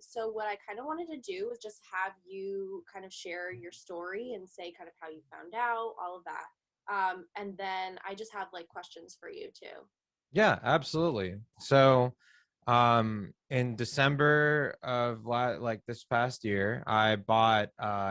So what I kind of wanted to do was just have you kind of share your story and say kind of how you found out, all of that. And then I just have like questions for you too. Yeah, absolutely. So, in December of like this past year, I bought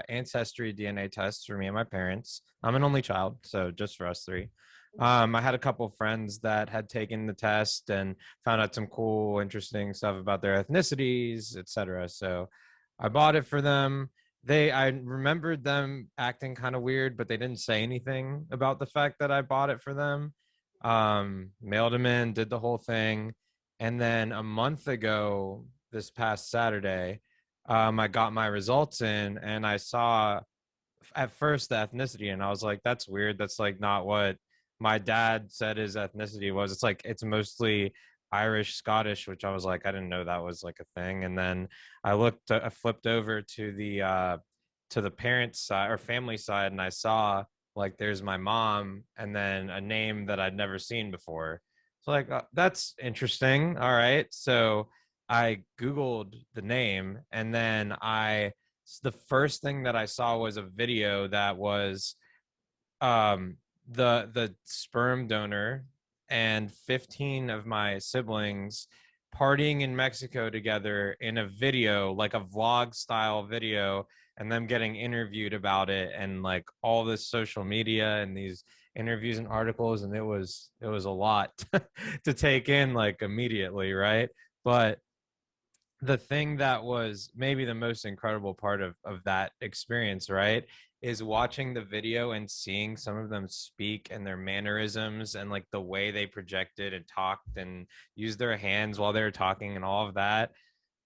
ancestry DNA tests for me and my parents. I'm an only child, so just for us three. I had a couple of friends that had taken the test and found out some cool, interesting stuff about their ethnicities, etc. So, I bought it for them. I remembered them acting kind of weird, but they didn't say anything about the fact that I bought it for them. Mailed them in, did the whole thing. And then a month ago, this past Saturday, I got my results in and I saw at first the ethnicity and I was like, that's weird. That's like not what my dad said his ethnicity was. It's like it's mostly Irish, Scottish, which I was like, I didn't know that was like a thing. And then I flipped over to the parents side or family side, and I saw like there's my mom and then a name that I'd never seen before. So like that's interesting. All right. So I Googled the name and then the first thing that I saw was a video that was um the sperm donor and 15 of my siblings partying in Mexico together in a video, like a vlog style video, and them getting interviewed about it and like all this social media and these interviews and articles, and it was a lot to take in like immediately, right? But the thing that was maybe the most incredible part of that experience, right, is watching the video and seeing some of them speak and their mannerisms and like the way they projected and talked and used their hands while they were talking and all of that.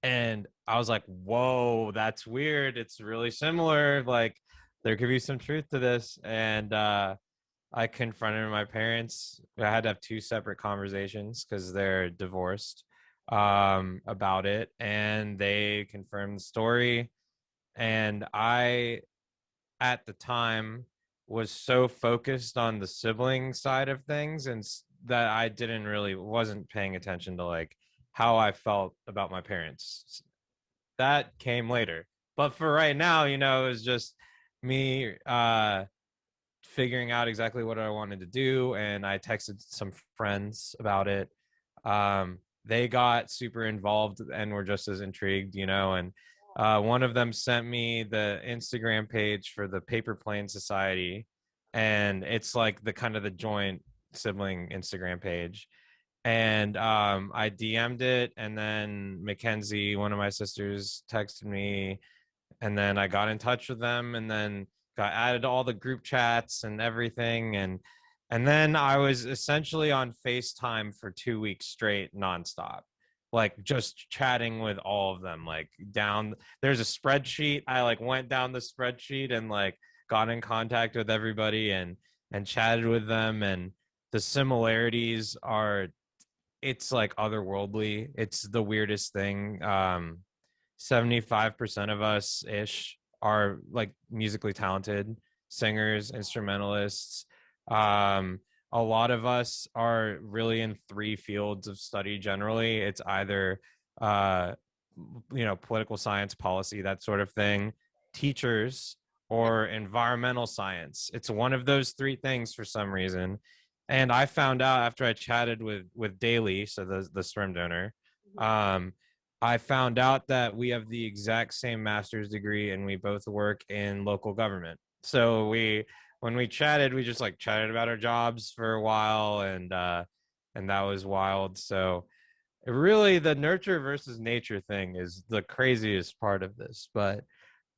And I was like, whoa, that's weird. It's really similar. Like there could be some truth to this. And I confronted my parents. I had to have two separate conversations because they're divorced about it, and they confirmed the story. And I, at the time, was so focused on the sibling side of things and that I didn't really wasn't paying attention to like how I felt about my parents. That came later. But for right now, it was just me figuring out exactly what I wanted to do, and I texted some friends about it. They got super involved and were just as intrigued, and one of them sent me the Instagram page for the Paper Plane Society, and it's like the kind of the joint sibling Instagram page. And I DM'd it, and then Mackenzie, one of my sisters, texted me, and then I got in touch with them and then got added to all the group chats and everything, and then I was essentially on FaceTime for 2 weeks straight nonstop, like just chatting with all of them. Like down there's a spreadsheet. I like went down the spreadsheet and like got in contact with everybody and chatted with them, and the similarities are it's like otherworldly. It's the weirdest thing. 75% of us ish are like musically talented singers, instrumentalists. A lot of us are really in three fields of study generally. It's either uh political science, policy, that sort of thing, teachers, Yeah. or environmental science. It's one of those three things for some reason. And I found out after I chatted with Daly, so the sperm donor, Mhm. um, I found out that we have the exact same master's degree and we both work in local government. So when we chatted, we just like chatted about our jobs for a while, and that was wild. So really the nurture versus nature thing is the craziest part of this. But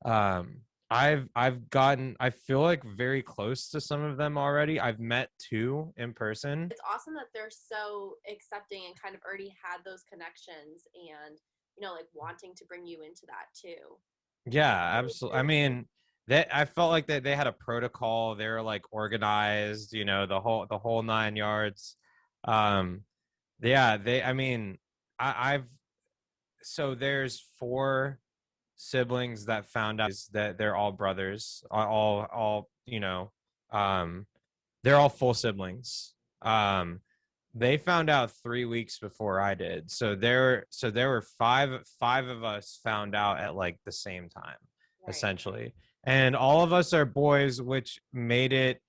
um I feel like very close to some of them already. I've met two in person. It's awesome that they're so accepting and kind of already had those connections and, like wanting to bring you into that too. Yeah, That's really absolutely. I cool. mean, I felt like they had a protocol. They were like organized, the whole nine yards. Um, yeah, I mean, I've so there's four siblings that found out that they're all brothers, all um, they're all full siblings. They found out 3 weeks before I did. So there were five of us found out at like the same time, Right. essentially. And all of us are boys, which made it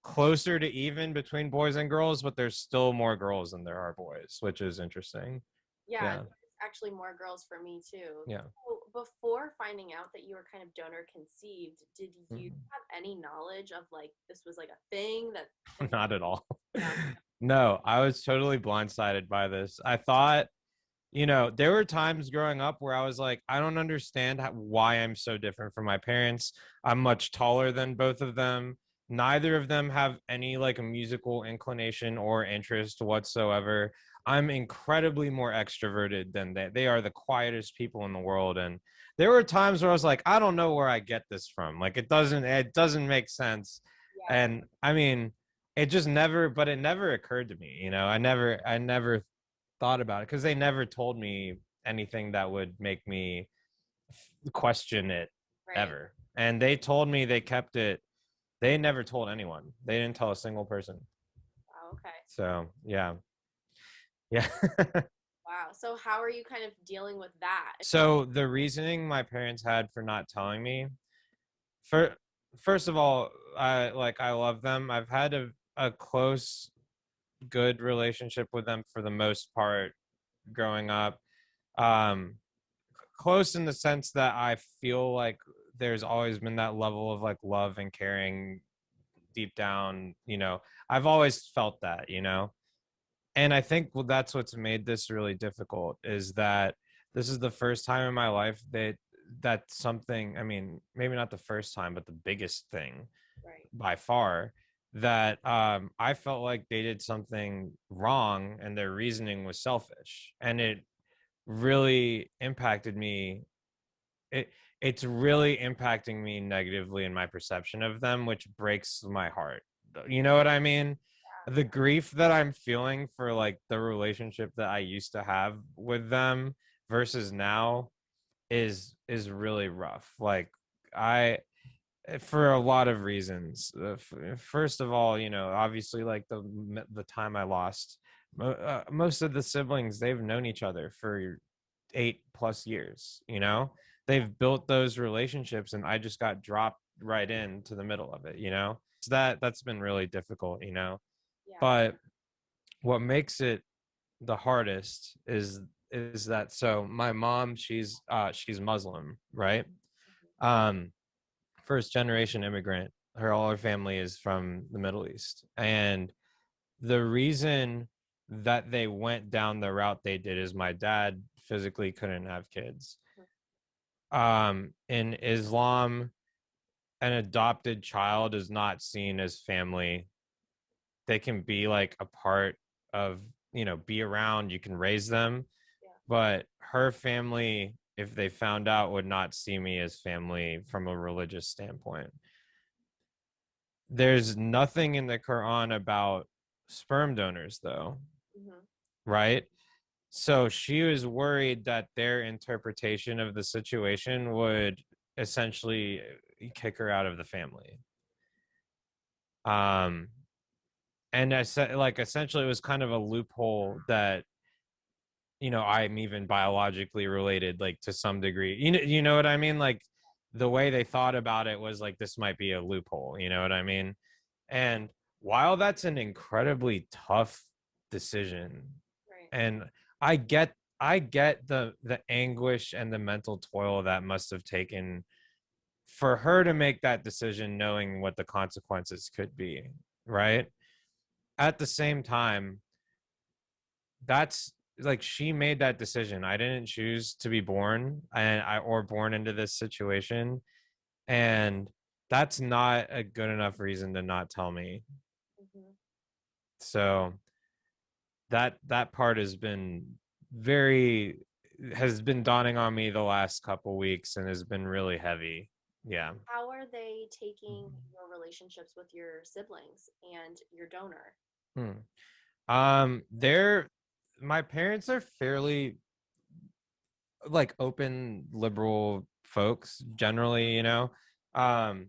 closer to even between boys and girls, but there's still more girls than there are boys, which is interesting. Yeah, Yeah. there's actually more girls for me too. Yeah. So before finding out that you were kind of donor conceived, did you Mhm. have any knowledge of like this was like a thing that was Not at all. no? No, I was totally blindsided by this. I thought, there were times growing up where I was like, I don't understand why I'm so different from my parents. I'm much taller than both of them. Neither of them have any like musical inclination or interest whatsoever. I'm incredibly more extroverted than they. They are the quietest people in the world. And there were times where I was like, I don't know where I get this from. Like it doesn't make sense. Yeah, And I mean, it never occurred to me, I never thought about it because they never told me anything that would make me question it right. ever. And they told me they kept it. They never told anyone. They didn't tell a single person. Wow, okay. So yeah, yeah. Wow. So how are you kind of dealing with that? So the reasoning my parents had for not telling me, for first of all, I love them. I've had a close, good relationship with them for the most part growing up. Um, Close in the sense that I feel like there's always been that level of like love and caring deep down. I've always felt that. And I think, well, that's what's made this really difficult is that this is the first time in my life that something, I mean, maybe not the first time, but the biggest thing Right. by far, that I felt like they did something wrong and their reasoning was selfish, and it really impacted me. It's really impacting me negatively in my perception of them, which breaks my heart. You know what I mean? The grief that I'm feeling for like the relationship that I used to have with them versus now is really rough. Like, I for a lot of reasons. First of all, obviously, like the time I lost. Most of the siblings, they've known each other for 8+ years. They've built those relationships, and I just got dropped right into the middle of it. So that's been really difficult. Yeah. But what makes it the hardest is that, so my mom, she's Muslim, right? Mhm. um First generation immigrant. All her family is from the Middle East. And the reason that they went down the route they did is my dad physically couldn't have kids. In Islam, an adopted child is not seen as family. They can be like a part of, be around, you can raise them. Yeah. But her family, if they found out, would not see me as family from a religious standpoint. There's nothing in the Quran about sperm donors, though, Hmm. right? So she was worried that their interpretation of the situation would essentially kick her out of the family. Um, and I said, like, essentially, it was kind of a loophole that, I'm even biologically related, like, to some degree. You know what I mean? Like, the way they thought about it was like, this might be a loophole. You know what I mean? And while that's an incredibly tough decision, Right. and I get the anguish and the mental toil that must have taken for her to make that decision, knowing what the consequences could be, right? At the same time, that's like, she made that decision. I didn't choose to be born, or born into this situation, and that's not a good enough reason to not tell me. Hmm. So that part very has been dawning on me the last couple weeks and has been really heavy. Yeah. How are they taking your relationships with your siblings and your donor? Hmm. They're My parents are fairly like open liberal folks generally. Um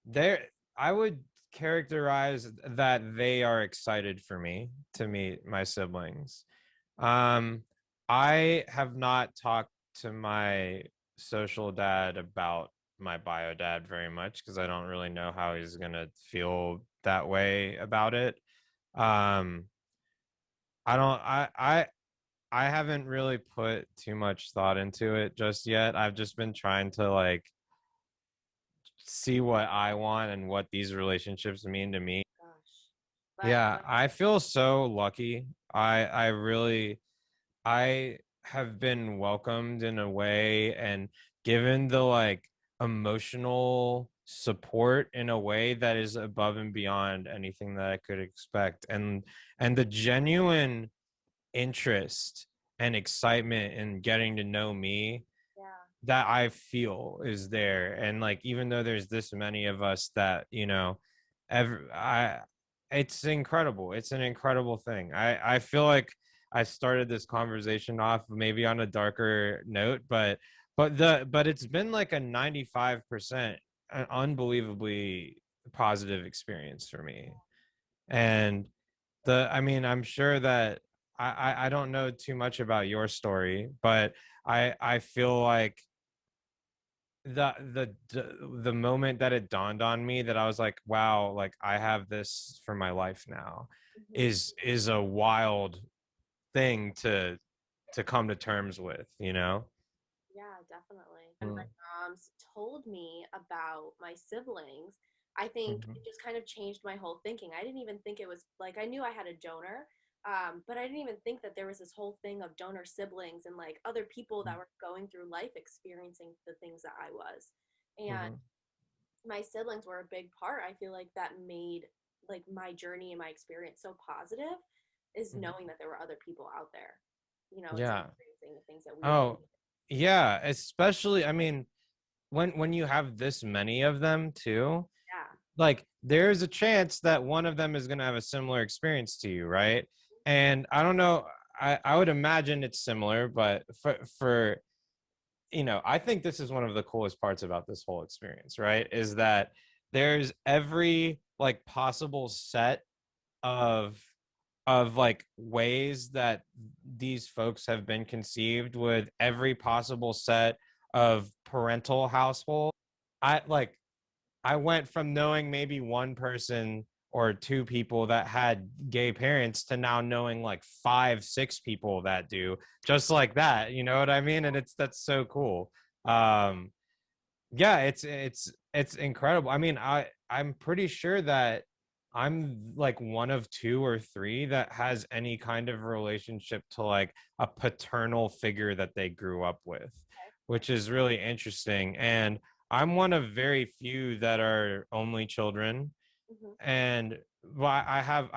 they're I would characterize that they are excited for me to meet my siblings. Um, I have not talked to my social dad about my bio dad very much because I don't really know how he's gonna feel that way about it. Um, I don't I haven't really put too much thought into it just yet. I've just been trying to like see what I want and what these relationships mean to me. Gosh. But Yeah, I feel so lucky. I really I have been welcomed in a way and given the like emotional support in a way that is above and beyond anything that I could expect. And the genuine interest and excitement in getting to know me yeah. that I feel is there. And like even though there's this many of us that, every I it's incredible. It's an incredible thing. I feel like I started this conversation off maybe on a darker note, but it's been like a 95% unbelievably positive experience for me. And I mean, I'm sure that I don't know too much about your story, but I feel like the moment that it dawned on me that I was like, wow, like I have this for my life now Hmm. is a wild thing to come to terms with, you know? Yeah, definitely. And my Mm, mom's told me about my siblings. I think mhm, it just kind of changed my whole thinking. I didn't even think it was like I knew I had a donor, but I didn't even think that there was this whole thing of donor siblings and like other people that were going through life experiencing the things that I was. And mhm, my siblings were a big part. I feel like that made like my journey and my experience so positive is mhm. knowing that there were other people out there, Yeah. experiencing the things that we experienced. Oh, yeah, especially I mean when you have this many of them too, Yeah. like there's a chance that one of them is going to have a similar experience to you, right? And I don't know, I would imagine it's similar, but for I think this is one of the coolest parts about this whole experience, right? Is that there's every like possible set of like ways that these folks have been conceived with every possible set of parental household. I went from knowing maybe one person or two people that had gay parents to now knowing like five, six people that do, just like that. You know what I mean? And that's so cool. Um, yeah, it's incredible. I mean, I'm pretty sure that I'm like one of two or three that has any kind of relationship to like a paternal figure that they grew up with, which is really interesting. And I'm one of very few that are only children. Hmm. And well, I have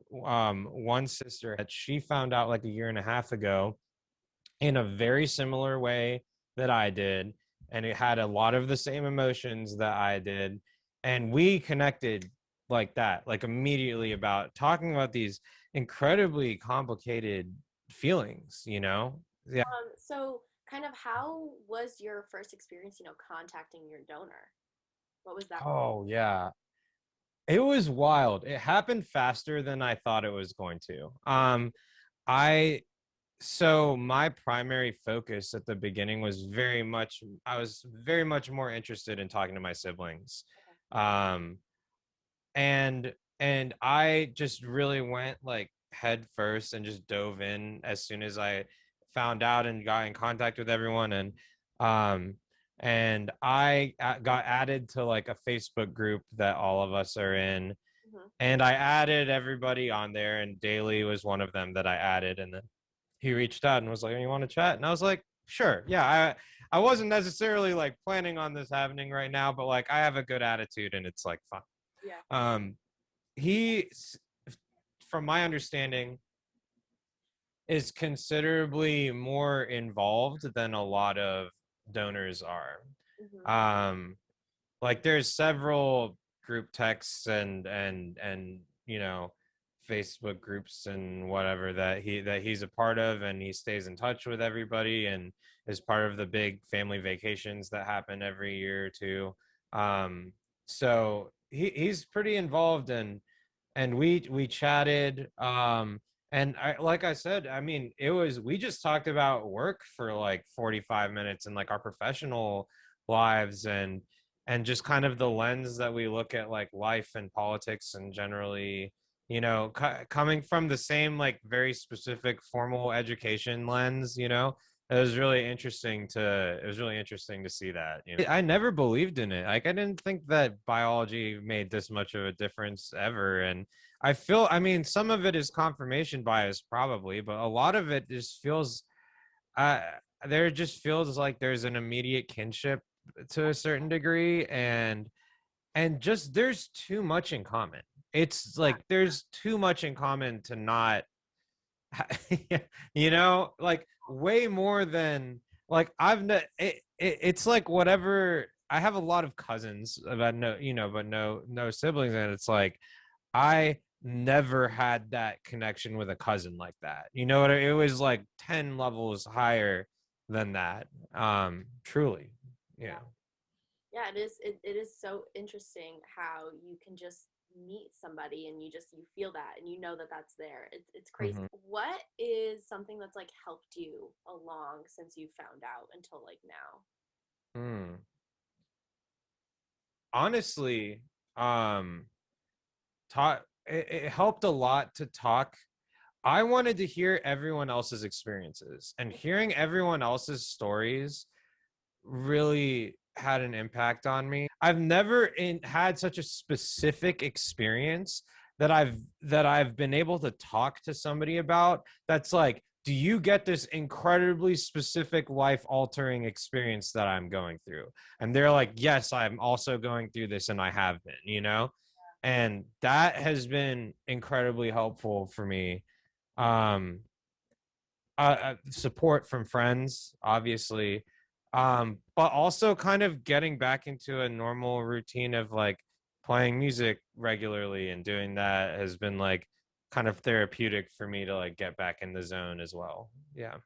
one sister that she found out like a year and a half ago in a very similar way that I did. And it had a lot of the same emotions that I did. And we connected like that, like immediately about talking about these incredibly complicated feelings, you know? Yeah. So kind of how was your first experience, contacting your donor? What was that? Oh, yeah. It was wild. It happened faster than I thought it was going to. I So my primary focus at the beginning was I was very much more interested in talking to my siblings. Okay. Um and I just really went like head first and just dove in as soon as I found out and got in contact with everyone um I got added to like a Facebook group that all of us are in, Hmm. and I added everybody on there, and Daly was one of them that I added. And then he reached out and was like, "You want to chat?" And I was like, "Sure, yeah." I wasn't necessarily like planning on this happening right now, but like I have a good attitude and it's like fun. Yeah. Um, he, from my understanding, is considerably more involved than a lot of donors are. Hmm. Um, like there's several group texts and Facebook groups and whatever that he's a part of, and he stays in touch with everybody and is part of the big family vacations that happen every year or two. um so he's pretty involved, and we chatted, and I, like I said, I mean, it was, we just talked about work for like 45 minutes and like our professional lives, and just kind of the lens that we look at like life and politics and generally, coming from the same like very specific formal education lens, it was really interesting to see that. I never believed in it. Like, I didn't think that biology made this much of a difference ever. And I mean, some of it is confirmation bias probably, but a lot of it just feels, uh there just feels like there's an immediate kinship to a certain degree, and just there's too much in common. It's Yeah, like there's too much in common to not like way more than, like, it's like whatever. I have a lot of cousins, but no siblings, and it's like I never had that connection with a cousin like that. It was like 10 levels higher than that. Truly. Yeah. yeah. Yeah, it is so interesting how you can just meet somebody and you feel that and you know that that's there. It's crazy. Hmm. What is something that's like helped you along since you found out until like now? Hmm. Honestly, um, it helped a lot to talk. I wanted to hear everyone else's experiences, and hearing everyone else's stories really had an impact on me. I've never had such a specific experience that I've been able to talk to somebody about, that's like, do you get this incredibly specific life altering experience that I'm going through? And they're like, yes, I'm also going through this and I have been. And that has been incredibly helpful for me. Um, Support from friends, obviously, but also kind of getting back into a normal routine of like playing music regularly and doing that has been like kind of therapeutic for me to like get back in the zone as well. Yeah.